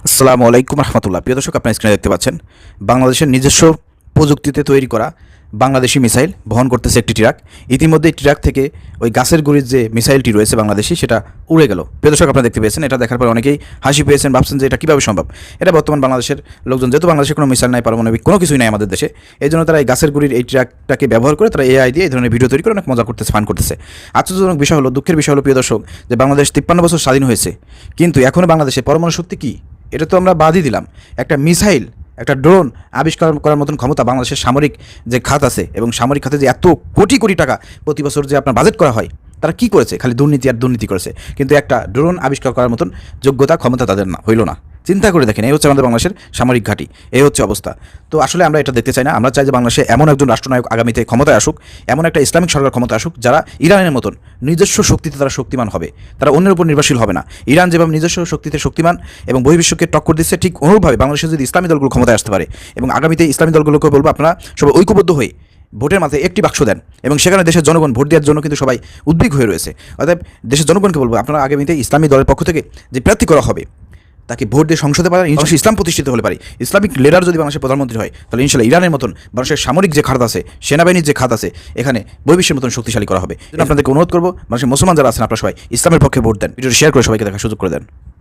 আসসালামু আলাইকুম রহমতুল্লাহ। প্রিয় দর্শক, আপনার স্ক্রিনে দেখতে পাচ্ছেন বাংলাদেশের নিজস্ব প্রযুক্তিতে তৈরি করা বাংলাদেশি মিসাইল বহন করতেছে একটি ট্রাক। ইতিমধ্যে ট্রাক থেকে ওই গাছের গুড়ির যে মিসাইলটি রয়েছে বাংলাদেশি, সেটা উড়ে গেল। প্রিয় দর্শক, আপনারা দেখতে পেয়েছেন। এটা দেখার পর অনেকেই হাসি পেয়েছেন, ভাবছেন যে এটা কীভাবে সম্ভব। এটা বর্তমান বাংলাদেশের লোকজন, যেহেতু বাংলাদেশে কোনো মিসাইল নাই, পারমাণবিক কোনো কিছুই নাই আমাদের দেশে, এই জন্য তারা এই গাছের গুড়ির এই ট্রাকটাকে ব্যবহার করে তারা এআই দিয়ে এই ধরনের ভিডিও তৈরি করে অনেক মজা করতেছে, ফান করতেছে। আশ্চর্যজনক বিষয় হলো, দুঃখের বিষয় হলো প্রিয় দর্শক, যে বাংলাদেশ 53 বছর স্বাধীন হয়েছে, কিন্তু এখনও বাংলাদেশে পরমাণু শক্তি কী, এটা তো আমরা বাদই দিলাম। একটা মিসাইল, একটা ড্রোন আবিষ্কার করার মতন ক্ষমতা বাংলাদেশের সামরিক যে খাত আছে, এবং সামরিক খাতে যে এত কোটি কোটি টাকা প্রতি বছর যে আপনার বাজেট করা হয়, তারা কি করেছে? খালি দুর্নীতি আর দুর্নীতি করেছে, কিন্তু একটা ড্রোন আবিষ্কার করার মতন যোগ্যতা ক্ষমতা তাদের না, হইল না। চিন্তা করে দেখেন, এই হচ্ছে আমাদের বাংলাদেশের সামরিক ঘাঁটি, এই হচ্ছে অবস্থা। তো আসলে আমরা এটা দেখতে চাই না। আমরা চাই যে বাংলাদেশে এমন একজন রাষ্ট্রনায়ক আগামীতে ক্ষমতায় আসুক, এমন একটা ইসলামিক সরকার ক্ষমতায় আসুক, যারা ইরানের মতন নিজস্ব শক্তিতে তারা শক্তিমান হবে, তারা অন্যের উপর নির্ভরশীল হবে না। ইরান যেভাবে নিজস্ব শক্তিতে শক্তিমান এবং বহির্বিশ্বকে টক্কর দিচ্ছে, ঠিক অনুরূপভাবে বাংলাদেশে যদি ইসলামী দলগুলো ক্ষমতায় আসতে পারে, এবং আগামীতে ইসলামী দলগুলোকে বলবো, আপনারা সবাই ঐক্যবদ্ধ হয়ে ভোটের মাঝে একটি বাক্স দেন, এবং সেখানে দেশের জনগণ ভোট দেওয়ার জন্য কিন্তু সবাই উদ্বিগ্ন হয়ে রয়েছে। অর্থাৎ দেশের জনগণকে বলবো, আপনারা আগামীতে ইসলামী দলের পক্ষ থেকে যে প্রার্থী করা হবে, তাকে ভোট দিয়ে সংসদে পারেন, ইনশাল্লাহ ইসলাম প্রতিষ্ঠিত হলে পারে। ইসলামিক লিডার যদি বাংলাদেশের প্রধানমন্ত্রী হয়, তাহলে ইনশাল্লাহ ইরানের মতন বাংলাদেশের সামরিক যে খাত আছে, সেনাবাহিনীর যে খাত আছে, এখানে বহির্বিশ্বের মতন শক্তিশালী করা হবে। আপনাদেরকে অনুরোধ করবো, বাংলাদেশের মুসলমান যারা আছেন, আপনারা সবাই ইসলামের পক্ষে ভোট দেন। ভিডিওটি শেয়ার করে সবাইকে দেখার সুযোগ করে দেন।